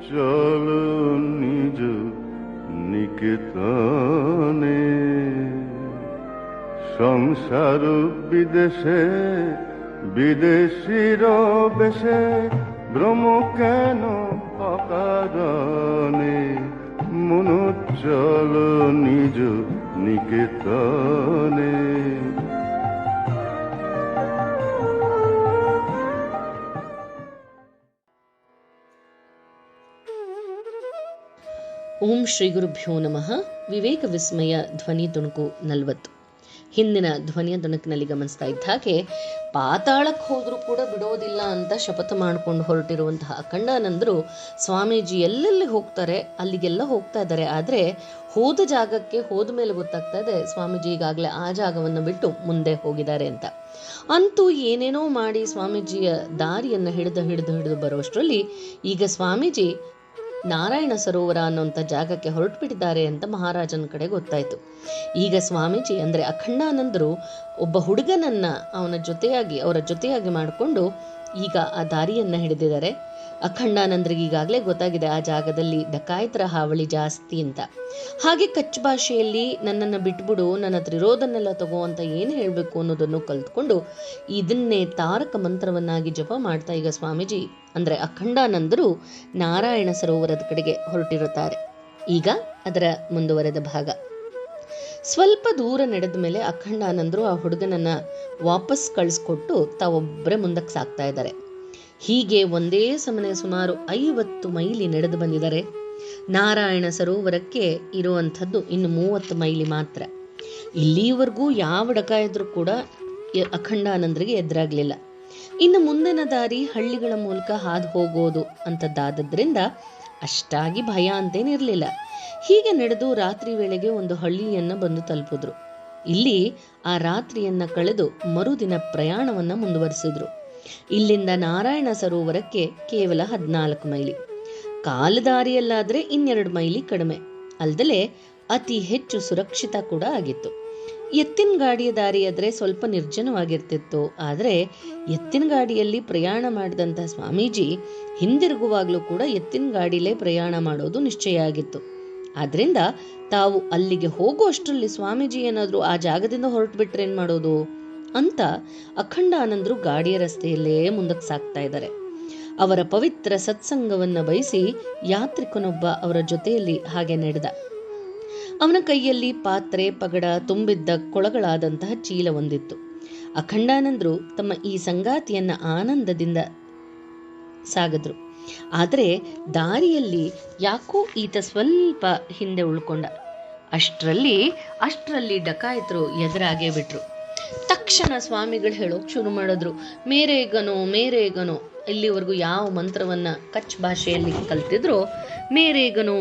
চলো নিজ নিকেতনে। সংসার বিদেশে বিদেশির বেশে ভ্রম কেন অকারণে। মনু চলো নিজ নিকেতনে। ಓಂ ಶ್ರೀ ಗುರುಭ್ಯೋ ನಮಃ. ವಿವೇಕ ವಿಸ್ಮಯ ಧ್ವನಿ ತುಣುಕು 40. ಹಿಂದಿನ ಧ್ವನಿಯ ತುಣುಕಿನಲ್ಲಿ ಗಮನಿಸ್ತಾ ಇದ್ದ ಹಾಗೆ ಪಾತಾಳಕ್ಕೆ ಹೋದರೂ ಕೂಡ ಬಿಡೋದಿಲ್ಲ ಅಂತ ಶಪಥ ಮಾಡಿಕೊಂಡು ಹೊರಟಿರುವಂತಹ ಅಖಂಡಾನಂದರು ಸ್ವಾಮೀಜಿ ಎಲ್ಲೆಲ್ಲಿ ಹೋಗ್ತಾರೆ ಅಲ್ಲಿಗೆಲ್ಲ ಹೋಗ್ತಾ ಇದ್ದಾರೆ. ಆದರೆ ಹೋದ ಜಾಗಕ್ಕೆ ಹೋದ ಮೇಲೆ ಗೊತ್ತಾಗ್ತಾ ಇದೆ ಸ್ವಾಮೀಜಿ ಈಗಾಗಲೇ ಆ ಜಾಗವನ್ನು ಬಿಟ್ಟು ಮುಂದೆ ಹೋಗಿದ್ದಾರೆ ಅಂತ. ಅಂತೂ ಏನೇನೋ ಮಾಡಿ ಸ್ವಾಮೀಜಿಯ ದಾರಿಯನ್ನು ಹಿಡಿದು ಬರೋಷ್ಟರಲ್ಲಿ ಈಗ ಸ್ವಾಮೀಜಿ ನಾರಾಯಣ ಸರೋವರ ಅನ್ನೋಂಥ ಜಾಗಕ್ಕೆ ಹೊರಟುಬಿಟ್ಟಿದ್ದಾರೆ ಅಂತ ಮಹಾರಾಜನ ಕಡೆ ಗೊತ್ತಾಯಿತು. ಈಗ ಸ್ವಾಮೀಜಿ ಅಂದರೆ ಅಖಂಡಾನಂದರು ಒಬ್ಬ ಹುಡುಗನನ್ನ ಅವರ ಜೊತೆಯಾಗಿ ಮಾಡಿಕೊಂಡು ಈಗ ಆ ದಾರಿಯನ್ನು ಹಿಡಿದಿದ್ದಾರೆ. ಅಖಂಡಾನಂದರಿಗೆ ಈಗಾಗಲೇ ಗೊತ್ತಾಗಿದೆ ಆ ಜಾಗದಲ್ಲಿ ಡಕಾಯಿತರ ಹಾವಳಿ ಜಾಸ್ತಿ ಅಂತ. ಹಾಗೆ ಕಚ್ ಭಾಷೆಯಲ್ಲಿ ನನ್ನನ್ನು ಬಿಟ್ಬಿಡು, ನನ್ನ ಹತ್ರ ಇರೋದನ್ನೆಲ್ಲ ತಗೋ ಅಂತ ಏನು ಹೇಳಬೇಕು ಅನ್ನೋದನ್ನು ಕಲ್ತ್ಕೊಂಡು ಇದನ್ನೇ ತಾರಕ ಮಂತ್ರವನ್ನಾಗಿ ಜಪ ಮಾಡ್ತಾ ಈಗ ಸ್ವಾಮೀಜಿ ಅಂದರೆ ಅಖಂಡಾನಂದರು ನಾರಾಯಣ ಸರೋವರದ ಕಡೆಗೆ ಹೊರಟಿರುತ್ತಾರೆ. ಈಗ ಅದರ ಮುಂದುವರೆದ ಭಾಗ. ಸ್ವಲ್ಪ ದೂರ ನಡೆದ ಮೇಲೆ ಅಖಂಡಾನಂದರು ಆ ಹುಡುಗನನ್ನ ವಾಪಸ್ ಕಳಿಸ್ಕೊಟ್ಟು ತಾವೊಬ್ಬರೇ ಮುಂದಕ್ಕೆ ಸಾಕ್ತಾ ಇದ್ದಾರೆ. ಹೀಗೆ ಒಂದೇ ಸಮನೆ ಸುಮಾರು 50 ಮೈಲಿ ನಡೆದು ಬಂದಿದ್ದಾರೆ. ನಾರಾಯಣ ಸರೋವರಕ್ಕೆ ಇರುವಂಥದ್ದು ಇನ್ನು 30 ಮೈಲಿ ಮಾತ್ರ. ಇಲ್ಲಿಯವರೆಗೂ ಯಾವ ಡಕಾಯಿದ್ರು ಕೂಡ ಅಖಂಡಾನಂದರಿಗೆ ಎದುರಾಗಲಿಲ್ಲ. ಇನ್ನು ಮುಂದಿನ ದಾರಿ ಹಳ್ಳಿಗಳ ಮೂಲಕ ಹಾದು ಹೋಗೋದು ಅಂತದ್ದಾದ್ದರಿಂದ ಅಷ್ಟಾಗಿ ಭಯ ಅಂತೇನಿರಲಿಲ್ಲ. ಹೀಗೆ ನಡೆದು ರಾತ್ರಿ ವೇಳೆಗೆ ಒಂದು ಹಳ್ಳಿಯನ್ನು ಬಂದು ತಲುಪಿದ್ರು. ಇಲ್ಲಿ ಆ ರಾತ್ರಿಯನ್ನ ಕಳೆದು ಮರುದಿನ ಪ್ರಯಾಣವನ್ನು ಮುಂದುವರಿಸಿದ್ರು. ಇಲ್ಲಿಂದ ನಾರಾಯಣ ಸರೋವರಕ್ಕೆ ಕೇವಲ 14 ಮೈಲಿ. ಕಾಲದಾರಿಯಲ್ಲಾದರೆ 2 ಮೈಲಿ ಕಡಿಮೆ. ಅಲ್ದಲೆ ಅತಿ ಹೆಚ್ಚು ಸುರಕ್ಷಿತ ಕೂಡ ಆಗಿತ್ತು. ಎತ್ತಿನ ಗಾಡಿಯ ದಾರಿಯಾದರೆ ಸ್ವಲ್ಪ ನಿರ್ಜನವಾಗಿರ್ತಿತ್ತು. ಆದರೆ ಎತ್ತಿನ ಗಾಡಿಯಲ್ಲಿ ಪ್ರಯಾಣ ಮಾಡಿದಂಥ ಸ್ವಾಮೀಜಿ ಹಿಂದಿರುಗುವಾಗಲೂ ಕೂಡ ಎತ್ತಿನ ಗಾಡಿಲೇ ಪ್ರಯಾಣ ಮಾಡೋದು ನಿಶ್ಚಯ ಆಗಿತ್ತು. ಆದ್ರಿಂದ ತಾವು ಅಲ್ಲಿಗೆ ಹೋಗುವಷ್ಟರಲ್ಲಿ ಸ್ವಾಮೀಜಿ ಏನಾದರೂ ಆ ಜಾಗದಿಂದ ಹೊರಟು ಬಿಟ್ರೆ ಏನು ಮಾಡೋದು ಅಂತ ಅಖಂಡಾನಂದರು ಗಾಡಿಯ ರಸ್ತೆಯಲ್ಲೇ ಮುಂದಕ್ಕೆ ಸಾಕ್ತಾ ಇದ್ದಾರೆ. ಅವರ ಪವಿತ್ರ ಸತ್ಸಂಗವನ್ನು ಬಯಸಿ ಯಾತ್ರಿಕನೊಬ್ಬ ಅವರ ಜೊತೆಯಲ್ಲಿ ಹಾಗೆ ನಡೆದ. ಅವನ ಕೈಯಲ್ಲಿ ಪಾತ್ರೆ ಪಗಡ ತುಂಬಿದ್ದ ಕೊಳಗಳಾದಂತಹ ಚೀಲ ಒಂದಿತ್ತು. ಅಖಂಡಾನಂದರು ತಮ್ಮ ಈ ಸಂಗಾತಿಯನ್ನ ಆನಂದದಿಂದ ಸಾಗಿದ್ರು. ಆದರೆ ದಾರಿಯಲ್ಲಿ ಯಾಕೋ ಈತ ಸ್ವಲ್ಪ ಹಿಂದೆ ಉಳ್ಕೊಂಡ. ಅಷ್ಟರಲ್ಲಿ ಡಕಾಯಿತರು ಎದುರಾಗೇ ಬಿಟ್ರು. ತಕ್ಷಣ ಸ್ವಾಮಿಗಳು ಹೇಳೋಕೆ ಶುರು ಮಾಡಿದ್ರು, ಮೇರೇಗನೋ. ಇಲ್ಲಿವರೆಗೂ ಯಾವ ಮಂತ್ರವನ್ನ ಕಚ್ ಭಾಷೆಯಲ್ಲಿ ಕಲ್ತಿದ್ರು, ಮೇರೇಗನೋ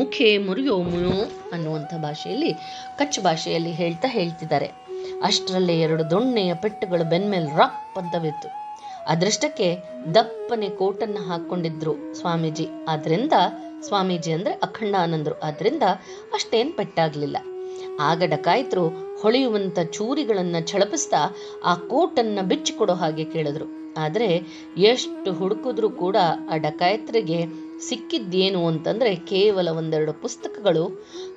ಮುಖೆ ಮುರಿಯೋ ಮುಯೋ ಅನ್ನುವಂಥ ಭಾಷೆಯಲ್ಲಿ ಕಚ್ ಭಾಷೆಯಲ್ಲಿ ಹೇಳ್ತಿದ್ದಾರೆ. ಅಷ್ಟರಲ್ಲೇ 2 ದೊಣ್ಣೆಯ ಪೆಟ್ಟುಗಳು ಬೆನ್ಮೇಲೆ ರಪ್ ಅಂತ ಬಿತ್ತು. ಅದೃಷ್ಟಕ್ಕೆ ದಪ್ಪನೆ ಕೋಟನ್ನು ಹಾಕೊಂಡಿದ್ರು ಸ್ವಾಮೀಜಿ. ಸ್ವಾಮೀಜಿ ಅಂದ್ರೆ ಅಖಂಡಾನಂದರು. ಆದ್ರಿಂದ ಅಷ್ಟೇನು ಪೆಟ್ಟಾಗ್ಲಿಲ್ಲ. ಆಗ ಡಕಾಯಿತರು ಹೊಳೆಯುವಂತ ಚೂರಿಗಳನ್ನ ಛಳಪಿಸ್ತಾ ಆ ಕೋಟನ್ನ ಬಿಚ್ಚಿಕೊಡೋ ಹಾಗೆ ಕೇಳಿದ್ರು. ಆದರೆ ಎಷ್ಟು ಹುಡುಕಿದ್ರೂ ಕೂಡ ಆ ಡಕಾಯಿತರಿಗೆ ಸಿಕ್ಕಿದ್ದೇನು ಅಂತಂದ್ರೆ ಕೇವಲ 1-2 ಪುಸ್ತಕಗಳು,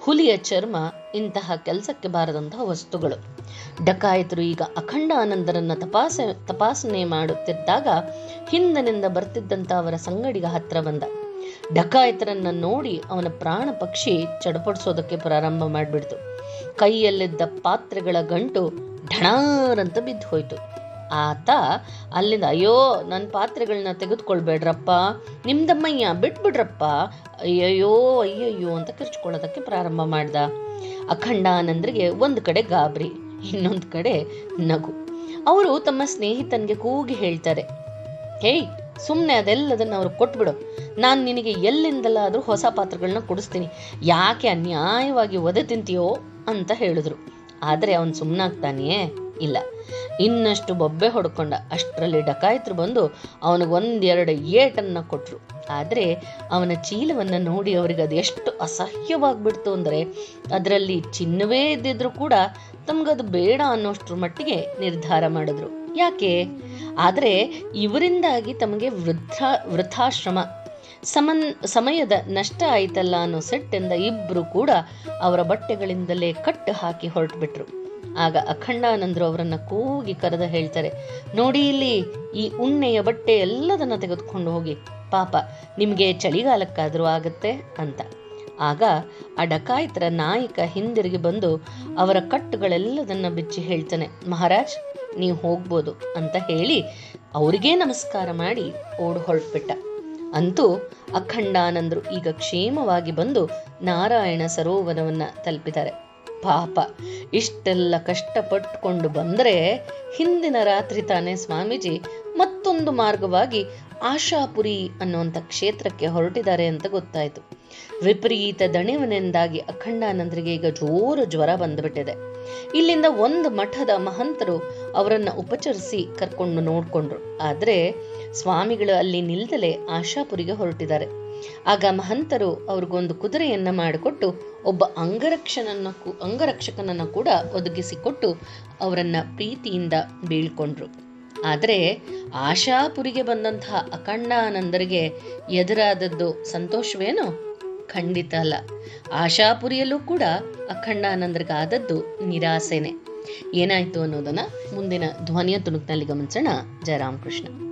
ಹುಲಿಯ ಚರ್ಮ, ಇಂತಹ ಕೆಲಸಕ್ಕೆ ಬಾರದಂತಹ ವಸ್ತುಗಳು. ಡಕಾಯಿತರು ಈಗ ಅಖಂಡಾನಂದರನ್ನ ತಪಾಸಣೆ ಮಾಡುತ್ತಿದ್ದಾಗ ಹಿಂದಿನಿಂದ ಬರ್ತಿದ್ದಂತ ಅವರ ಸಂಗಡಿಗ ಹತ್ರ ಬಂದ. ಡಕಾಯಿತರನ್ನ ನೋಡಿ ಅವನ ಪ್ರಾಣ ಪಕ್ಷಿ ಚಡಪಡಿಸೋದಕ್ಕೆ ಪ್ರಾರಂಭ ಮಾಡಿಬಿಡ್ತು. ಕೈಯಲ್ಲಿದ್ದ ಪಾತ್ರೆಗಳ ಗಂಟು ಢಣಾರಂತ ಬಿದ್ದು ಹೋಯ್ತು. ಆತ ಅಲ್ಲಿಂದ, ಅಯ್ಯೋ ನನ್ನ ಪಾತ್ರೆಗಳನ್ನ ತೆಗೆದುಕೊಳ್ಬೇಡ್ರಪ್ಪ, ನಿಮ್ದಮ್ಮಯ್ಯ ಬಿಟ್ಬಿಡ್ರಪ್ಪ, ಅಯ್ಯಯ್ಯೋ ಅಂತ ಕಿರ್ಚ್ಕೊಳ್ಳೋದಕ್ಕೆ ಪ್ರಾರಂಭ ಮಾಡ್ದ. ಅಖಂಡಾನಂದರಿಗೆ ಒಂದು ಕಡೆ ಗಾಬರಿ, ಇನ್ನೊಂದು ಕಡೆ ನಗು. ಅವರು ತಮ್ಮ ಸ್ನೇಹಿತನಿಗೆ ಕೂಗಿ ಹೇಳ್ತಾರೆ, ಹೇಯ್ ಸುಮ್ಮನೆ ಅದೆಲ್ಲದನ್ನು ಅವ್ರಿಗೆ ಕೊಟ್ಬಿಡು, ನಾನು ನಿನಗೆ ಎಲ್ಲಿಂದಲಾದರೂ ಹೊಸ ಪಾತ್ರೆಗಳನ್ನ ಕೊಡಿಸ್ತೀನಿ, ಯಾಕೆ ಅನ್ಯಾಯವಾಗಿ ಒದೆ ತಿಂತೀಯೋ ಅಂತ ಹೇಳಿದ್ರು. ಆದರೆ ಅವನು ಸುಮ್ಮನಾಗ್ತಾನೆಯೇ ಇಲ್ಲ, ಇನ್ನಷ್ಟು ಬೊಬ್ಬೆ ಹೊಡ್ಕೊಂಡ. ಅಷ್ಟರಲ್ಲಿ ಡಕಾಯಿತರು ಬಂದು ಅವನಿಗೆ 1-2 ಏಟನ್ನು ಕೊಟ್ಟರು. ಆದರೆ ಅವನ ಚೀಲವನ್ನು ನೋಡಿ ಅವರಿಗೆ ಅದು ಎಷ್ಟು ಅಸಹ್ಯವಾಗ್ಬಿಡ್ತು ಅಂದರೆ ಅದರಲ್ಲಿ ಚಿನ್ನವೇ ಇದ್ದಿದ್ರು ಕೂಡ ತಮಗದು ಬೇಡ ಅನ್ನೋಷ್ಟ್ರ ಮಟ್ಟಿಗೆ ನಿರ್ಧಾರ ಮಾಡಿದ್ರು. ಯಾಕೆ? ಆದರೆ ಇವರಿಂದಾಗಿ ತಮಗೆ ವೃದ್ಧಾಶ್ರಮ, ಸಮಯದ ನಷ್ಟ ಆಯ್ತಲ್ಲ ಅನ್ನೋ ಸೆಟ್ಟಿಂದ ಇಬ್ರು ಕೂಡ ಅವರ ಬಟ್ಟೆಗಳಿಂದಲೇ ಕಟ್ಟು ಹಾಕಿ ಹೊರಟುಬಿಟ್ರು. ಆಗ ಅಖಂಡಾನಂದರು ಅವರನ್ನ ಕೂಗಿ ಕರೆದ ಹೇಳ್ತಾರೆ, ನೋಡಿ ಇಲ್ಲಿ ಈ ಉಣ್ಣೆಯ ಬಟ್ಟೆ ಎಲ್ಲದನ್ನ ತೆಗೆದುಕೊಂಡು ಹೋಗಿ, ಪಾಪ ನಿಮ್ಗೆ ಚಳಿಗಾಲಕ್ಕಾದ್ರೂ ಆಗತ್ತೆ ಅಂತ. ಆಗ ಆ ಡಕಾಯಿತರ ನಾಯಕ ಹಿಂದಿರುಗಿ ಬಂದು ಅವರ ಕಟ್ಟುಗಳೆಲ್ಲದನ್ನ ಬಿಚ್ಚಿ ಹೇಳ್ತಾನೆ, ಮಹಾರಾಜ್ ನೀವು ಹೋಗ್ಬೋದು ಅಂತ ಹೇಳಿ ಅವರಿಗೇ ನಮಸ್ಕಾರ ಮಾಡಿ ಓಡ್ ಹೊರಟ್ಬಿಟ್ಟ. ಅಂತೂ ಅಖಂಡಾನಂದರು ಈಗ ಕ್ಷೇಮವಾಗಿ ಬಂದು ನಾರಾಯಣ ಸರೋವರವನ್ನ ತಲುಪಿದ್ದಾರೆ. ಪಾಪ ಇಷ್ಟೆಲ್ಲ ಕಷ್ಟಪಟ್ಟುಕೊಂಡು ಬಂದರೆ ಹಿಂದಿನ ರಾತ್ರಿ ತಾನೇ ಸ್ವಾಮೀಜಿ ಮತ್ತೊಂದು ಮಾರ್ಗವಾಗಿ ಆಶಾಪುರಿ ಅನ್ನುವಂಥ ಕ್ಷೇತ್ರಕ್ಕೆ ಹೊರಟಿದ್ದಾರೆ ಅಂತ ಗೊತ್ತಾಯಿತು. ವಿಪರೀತ ದಣಿವಿನಿಂದಾಗಿ ಅಖಂಡಾನಂದರಿಗೆ ಈಗ ಜೋರು ಜ್ವರ ಬಂದುಬಿಟ್ಟಿದೆ. ಇಲ್ಲಿಂದ ಒಂದು ಮಠದ ಮಹಂತರು ಅವರನ್ನ ಉಪಚರಿಸಿ ಕರ್ಕೊಂಡು ನೋಡ್ಕೊಂಡ್ರು. ಆದ್ರೆ ಸ್ವಾಮಿಗಳು ಅಲ್ಲಿ ನಿಲ್ದಲೆ ಆಶಾಪುರಿಗೆ ಹೊರಟಿದ್ದಾರೆ. ಆಗ ಮಹಂತರು ಅವ್ರಿಗೊಂದು ಕುದುರೆಯನ್ನ ಮಾಡಿಕೊಟ್ಟು ಒಬ್ಬ ಅಂಗರಕ್ಷಕನನ್ನ ಕೂಡ ಒದಗಿಸಿಕೊಟ್ಟು ಅವರನ್ನ ಪ್ರೀತಿಯಿಂದ ಬೀಳ್ಕೊಂಡ್ರು. ಆದರೆ ಆಶಾಪುರಿಗೆ ಬಂದಂತಹ ಅಖಂಡಾನಂದರಿಗೆ ಎದುರಾದದ್ದು ಸಂತೋಷವೇನೋ? ಖಂಡಿತ ಅಲ್ಲ. ಆಶಾಪುರಿಯಲ್ಲೂ ಕೂಡ ಅಖಂಡಾನಂದರಿಗಾದದ್ದು ನಿರಾಸೆನೆ. ಏನಾಯ್ತು ಅನ್ನೋದನ್ನ ಮುಂದಿನ ಧ್ವನಿಯ ತುಣುಕ್ನಲ್ಲಿ ಗಮನಿಸೋಣ. ಜಯರಾಮ್ ಕೃಷ್ಣ.